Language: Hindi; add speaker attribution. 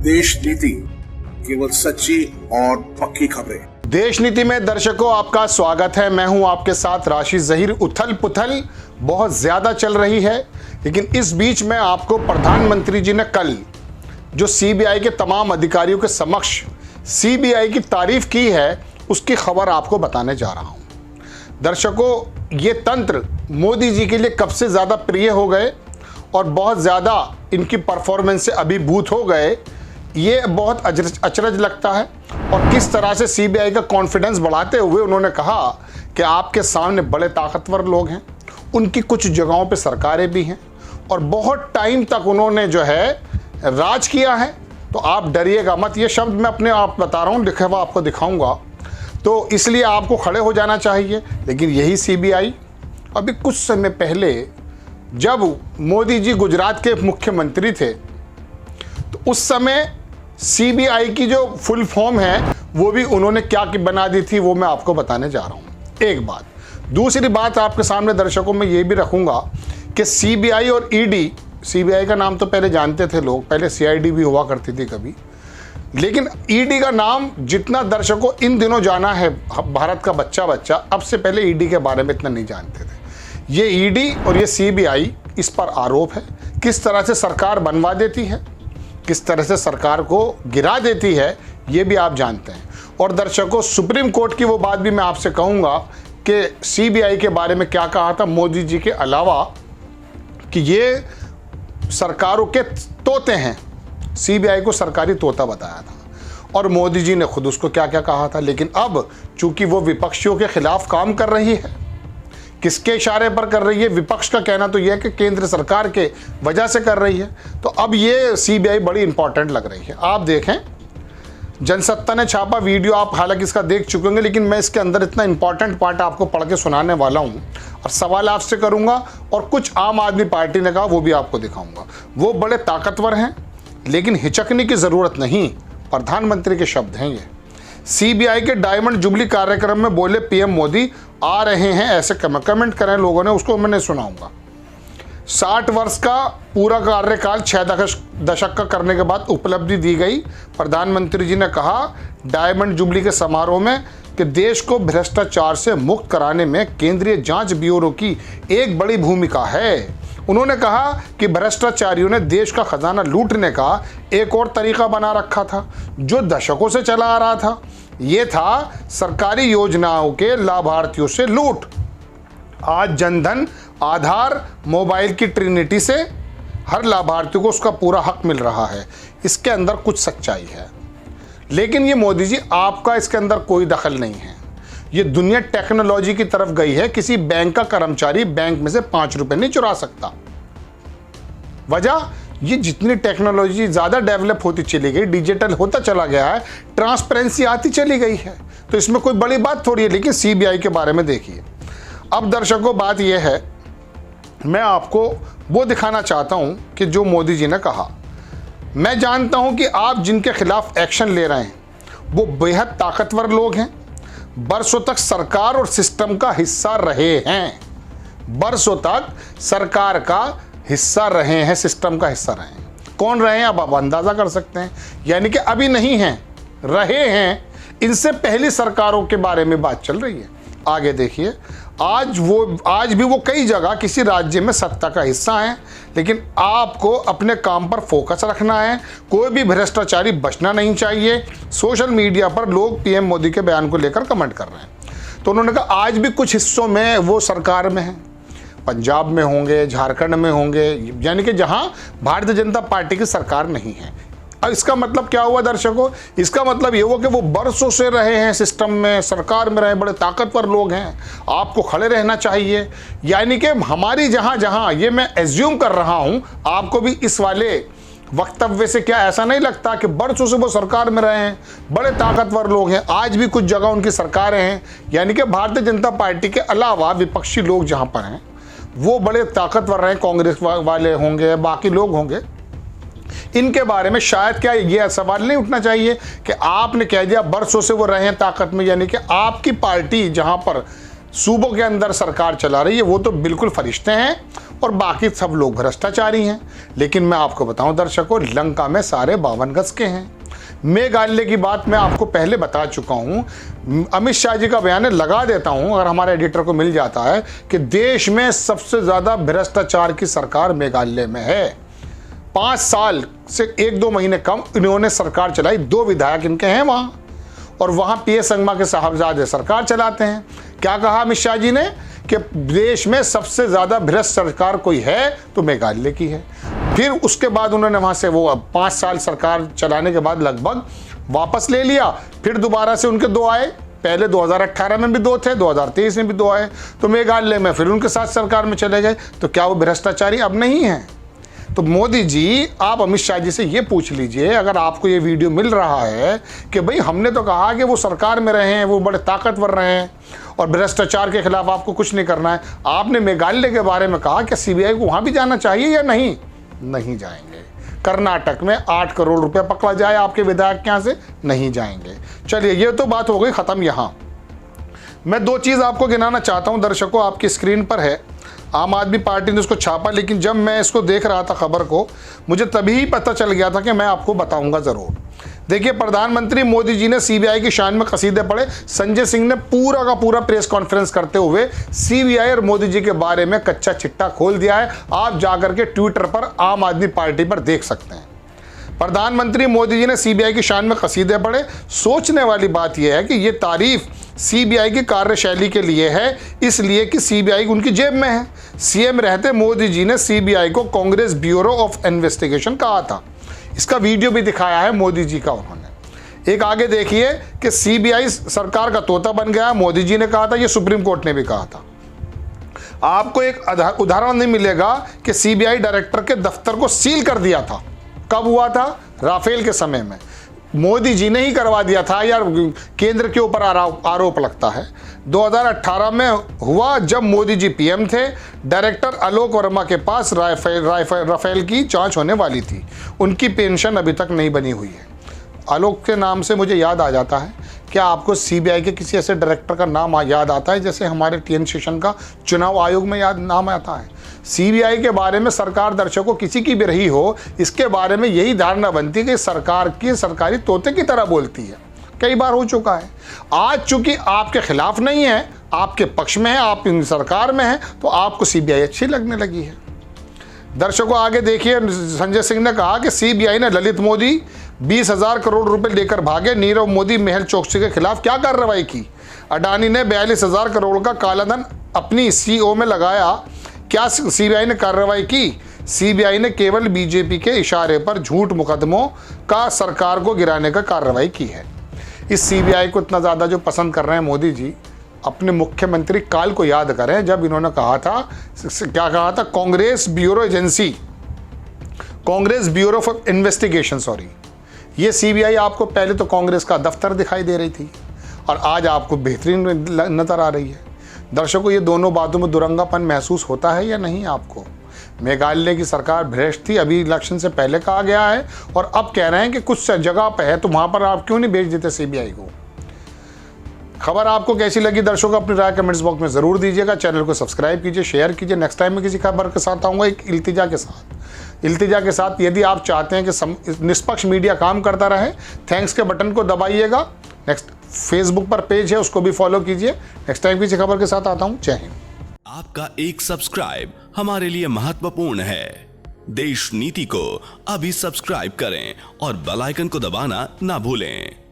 Speaker 1: देश नीति, केवल सच्ची और पक्की खबरें।
Speaker 2: देश नीति में दर्शकों आपका स्वागत है। मैं हूं आपके साथ राशिद जहीर। उथल पुथल बहुत ज्यादा चल रही है, लेकिन इस बीच में आपको प्रधानमंत्री जी ने कल जो सीबीआई के तमाम अधिकारियों के समक्ष सीबीआई की तारीफ की है, उसकी खबर आपको बताने जा रहा हूं। दर्शकों, ये तंत्र मोदी जी के लिए कब से ज़्यादा प्रिय हो गए और बहुत ज़्यादा इनकी परफॉर्मेंस से अभिभूत हो गए, ये बहुत अचरज लगता है। और किस तरह से सीबीआई का कॉन्फिडेंस बढ़ाते हुए उन्होंने कहा कि आपके सामने बड़े ताकतवर लोग हैं, उनकी कुछ जगहों पे सरकारें भी हैं और बहुत टाइम तक उन्होंने जो है राज किया है, तो आप डरिएगा मत। ये शब्द मैं अपने आप बता रहा हूँ, लिखा हुआ आपको दिखाऊंगा, तो इसलिए आपको खड़े हो जाना चाहिए। लेकिन यही सीबीआई अभी कुछ समय पहले जब मोदी जी गुजरात के मुख्यमंत्री थे, तो उस समय सीबीआई की जो फुल फॉर्म है वो भी उन्होंने क्या बना दी थी, वो मैं आपको बताने जा रहा हूँ। एक बात। दूसरी बात आपके सामने दर्शकों में ये भी रखूँगा कि सीबीआई और ईडी, सीबीआई का नाम तो पहले जानते थे लोग, पहले सीआईडी भी हुआ करती थी कभी, लेकिन ईडी का नाम जितना दर्शकों इन दिनों जाना है भारत का बच्चा, अब से पहले ईडी के बारे में इतना नहीं जानते थे। ये ईडी और ये सीबीआई, इस पर आरोप है किस तरह से सरकार बनवा देती है, किस तरह से सरकार को गिरा देती है, ये भी आप जानते हैं। और दर्शकों, सुप्रीम कोर्ट की वो बात भी मैं आपसे कहूँगा कि सीबीआई के बारे में क्या कहा था मोदी जी के अलावा, कि ये सरकारों के तोते हैं। सीबीआई को सरकारी तोता बताया था और मोदी जी ने खुद उसको क्या क्या कहा था। लेकिन अब चूंकि वो विपक्षियों के खिलाफ काम कर रही है, किसके इशारे पर कर रही है? विपक्ष का कहना तो यह है कि केंद्र सरकार के वजह से कर रही है। तो अब ये सीबीआई बड़ी इंपॉर्टेंट लग रही है। आप देखें, जनसत्ता ने छापा वीडियो, आप हालांकि इसका देख चुके होंगे, लेकिन मैं इसके अंदर इतना इंपॉर्टेंट पार्ट आपको पढ़ के सुनाने वाला हूं और सवाल आपसे करूंगा, और कुछ आम आदमी पार्टी ने कहा वो भी आपको दिखाऊंगा। वो बड़े ताकतवर हैं, लेकिन हिचकने की जरूरत नहीं, प्रधानमंत्री के शब्द हैं ये। सीबीआई के डायमंड जुबली कार्यक्रम में बोले पीएम मोदी, आ रहे हैं ऐसे कमेंट करें लोगों ने, उसको मैंने सुनाऊंगा। 60 वर्ष का पूरा कार्यकाल 6 दशक का करने के बाद उपलब्धि दी गई। प्रधानमंत्री जी ने कहा डायमंड जुबली के समारोह में कि देश को भ्रष्टाचार से मुक्त कराने में केंद्रीय जांच ब्यूरो की एक बड़ी भूमिका है। उन्होंने कहा कि भ्रष्टाचारियों ने देश का खजाना लूटने का एक और तरीका बना रखा था जो दशकों से चला आ रहा था। ये था सरकारी योजनाओं के लाभार्थियों से लूट। आज जनधन, आधार, मोबाइल की ट्रिनिटी से हर लाभार्थी को उसका पूरा हक मिल रहा है। इसके अंदर कुछ सच्चाई है, लेकिन ये मोदी जी, आपका इसके अंदर कोई दखल नहीं है। ये दुनिया टेक्नोलॉजी की तरफ गई है। किसी बैंक का कर्मचारी बैंक में से 5 रुपए नहीं चुरा सकता। वजह, ये जितनी टेक्नोलॉजी ज़्यादा डेवलप होती चली गई, डिजिटल होता चला गया है, ट्रांसपेरेंसी आती चली गई है, तो इसमें कोई बड़ी बात थोड़ी है। लेकिन सीबीआई के बारे में देखिए। अब दर्शकों, बात यह है, मैं आपको वो दिखाना चाहता हूं कि जो मोदी जी ने कहा। मैं जानता हूं कि आप जिनके खिलाफ एक्शन ले रहे हैं वो बेहद ताकतवर लोग हैं, बरसों तक सरकार और सिस्टम का हिस्सा रहे हैं, बरसों तक सरकार का हिस्सा रहे हैं, सिस्टम का हिस्सा रहे हैं। कौन रहे हैं अब आप अंदाजा कर सकते हैं, यानी कि अभी नहीं हैं, रहे हैं। इनसे पहली सरकारों के बारे में बात चल रही है। आगे देखिए, आज भी वो कई जगह किसी राज्य में सत्ता का हिस्सा हैं, लेकिन आपको अपने काम पर फोकस रखना है। कोई भी भ्रष्टाचारी बचना नहीं चाहिए। सोशल मीडिया पर लोग पीएम मोदी के बयान को लेकर कमेंट कर रहे हैं, तो उन्होंने कहा आज भी कुछ हिस्सों में वो सरकार में हैं, पंजाब में होंगे, झारखंड में होंगे, यानी कि जहां भारतीय जनता पार्टी की सरकार नहीं है। अब इसका मतलब क्या हुआ दर्शकों? इसका मतलब ये हुआ कि वो बरसों से रहे हैं सिस्टम में, सरकार में रहे, बड़े ताकतवर लोग हैं, आपको खड़े रहना चाहिए। यानी कि हमारी जहां ये मैं एज्यूम कर रहा हूं, आपको भी इस वाले वक्तव्य से क्या ऐसा नहीं लगता कि बरसों से वो सरकार में रहे हैं, बड़े ताकतवर लोग हैं, आज भी कुछ जगह उनकी सरकारें हैं, यानी कि भारतीय जनता पार्टी के अलावा विपक्षी लोग जहां पर हैं वो बड़े ताकतवर रहे, कांग्रेस वाले होंगे, बाकी लोग होंगे। इनके बारे में शायद क्या ये सवाल नहीं उठना चाहिए कि आपने कह दिया बरसों से वो रहे हैं ताकत में, यानी कि आपकी पार्टी जहां पर सूबों के अंदर सरकार चला रही है वो तो बिल्कुल फरिश्ते हैं, और बाकी सब लोग भ्रष्टाचारी हैं। लेकिन मैं आपको बताऊं दर्शकों, लंका में सारे 52 गज के हैं। मेघालय की बात मैं आपको पहले बता चुका हूं। अमित शाह जी का बयान है, लगा देता हूं अगर हमारे एडिटर को मिल जाता है, कि देश में सबसे ज्यादा भ्रष्टाचार की सरकार मेघालय में है। 5 साल से 1-2 महीने कम इन्होंने सरकार चलाई, 2 विधायक इनके हैं वहां, और वहां पीएस संगमा के साहबजादे सरकार चलाते हैं। क्या कहा अमित शाह जी ने कि देश में सबसे ज्यादा भ्रष्ट सरकार कोई है तो मेघालय की है। फिर उसके बाद उन्होंने वहां से वो 5 साल सरकार चलाने के बाद लगभग वापस ले लिया। फिर दोबारा से उनके 2 आए, पहले 2018 में भी 2 थे, 2023 में भी 2 आए, तो मेघालय में फिर उनके साथ सरकार में चले गए। तो क्या वो भ्रष्टाचारी अब नहीं है? तो मोदी जी, आप अमित शाह जी से ये पूछ लीजिए, अगर आपको ये वीडियो मिल रहा है कि भाई हमने तो कहा कि वो सरकार में रहे हैं, वो बड़े ताकतवर रहे हैं और भ्रष्टाचार के खिलाफ आपको कुछ नहीं करना है। आपने मेघालय के बारे में कहा कि सीबीआई को वहां भी जाना चाहिए या नहीं? नहीं जाएंगे। कर्नाटक में 8 करोड़ रुपए पकड़ा जाए आपके विधायक के यहां से, नहीं जाएंगे। चलिए, ये तो बात हो गई खत्म। यहां मैं 2 चीज आपको गिनाना चाहता हूं दर्शकों, आपकी स्क्रीन पर है। आम आदमी पार्टी ने उसको छापा, लेकिन जब मैं इसको देख रहा था खबर को, मुझे तभी पता चल गया था कि मैं आपको बताऊंगा जरूर। देखिए, प्रधानमंत्री मोदी जी ने सीबीआई की शान में कसीदे पढ़े। संजय सिंह ने पूरा का पूरा प्रेस कॉन्फ्रेंस करते हुए सीबीआई और मोदी जी के बारे में कच्चा चिट्ठा खोल दिया है। आप जाकर के ट्विटर पर आम आदमी पार्टी पर देख सकते हैं। प्रधानमंत्री मोदी जी ने सीबीआई की शान में कसीदे पढ़े। सोचने वाली बात यह है कि यह तारीफ सीबीआई की कार्यशैली के लिए है, इसलिए कि सीबीआई उनकी जेब में है। सीएम रहते मोदी जी ने सीबीआई को कांग्रेस ब्यूरो ऑफ इन्वेस्टिगेशन कहा था। इसका वीडियो भी दिखाया है मोदी जी का उन्होंने। एक आगे देखिए कि सीबीआई सरकार का तोता बन गया। मोदी जी ने कहा था, यह सुप्रीम कोर्ट ने भी कहा था। आपको एक उदाहरण नहीं मिलेगा कि सीबीआई डायरेक्टर के दफ्तर को सील कर दिया था। कब हुआ था? राफेल के समय में मोदी जी ने ही करवा दिया था, या केंद्र के ऊपर आरोप लगता है। 2018 में हुआ जब मोदी जी पीएम थे। डायरेक्टर आलोक वर्मा के पास राफेल की जांच होने वाली थी। उनकी पेंशन अभी तक नहीं बनी हुई है। आलोक के नाम से मुझे याद आ जाता है, क्या आपको सीबीआई के किसी ऐसे डायरेक्टर का नाम याद आता है जैसे हमारे टीएन शेषन का चुनाव आयोग में नाम आता है? सीबीआई के बारे में सरकार, दर्शकों किसी की भी रही हो, इसके बारे में यही धारणा बनती है कि सरकार की सरकारी तोते की तरह बोलती है। कई बार हो चुका है। आज चूंकि आपके खिलाफ नहीं है, आपके पक्ष में है, आप इन सरकार में हैं, तो आपको सीबीआई अच्छी लगने लगी है। दर्शकों आगे देखिए, संजय सिंह ने कहा कि सीबीआई ने ललित मोदी 20,000 करोड़ रुपए लेकर भागे नीरव मोदी मेहुल चोकसी के खिलाफ क्या कार्रवाई की? अडानी ने 42,000 करोड़ का कालाधन अपनी सीओ में लगाया। क्या सीबीआई ने कार्रवाई की? सीबीआई ने केवल बीजेपी के इशारे पर झूठ मुकदमों का सरकार को गिराने का कार्रवाई की है। इस सीबीआई को इतना ज़्यादा जो पसंद कर रहे हैं मोदी जी, अपने मुख्यमंत्री काल को याद करें जब इन्होंने कहा था, क्या कहा था? Congress bureau of investigation, sorry. ये सीबीआई आपको पहले तो कांग्रेस का दफ्तर दिखाई दे रही थी और आज आपको बेहतरीन नजर आ रही है। दर्शकों, ये दोनों बातों में दुरंगापन महसूस होता है या नहीं आपको? मेघालय की सरकार भ्रष्ट थी, अभी इलेक्शन से पहले कहा गया है, और अब कह रहे हैं कि कुछ जगह पे है तो वहां पर आप क्यों नहीं भेज देते सीबीआई को? खबर आपको कैसी लगी दर्शकों? अपनी राय कमेंट्स बॉक्स में जरूर दीजिएगा। चैनल को सब्सक्राइब कीजिए, शेयर कीजिए। नेक्स्ट टाइम मैं किसी खबर के साथ आऊँगा, एक इल्तिजा के साथ। यदि आप चाहते हैं कि निष्पक्ष मीडिया काम करता रहे, थैंक्स के बटन को दबाइएगा। नेक्स्ट फेसबुक पर पेज है, उसको भी फॉलो कीजिए। नेक्स्ट टाइम किसी खबर के साथ आता हूँ। जय हिंद।
Speaker 3: आपका एक सब्सक्राइब हमारे लिए महत्वपूर्ण है। देश नीति को अभी सब्सक्राइब करें और बेल आइकन को दबाना ना भूलें।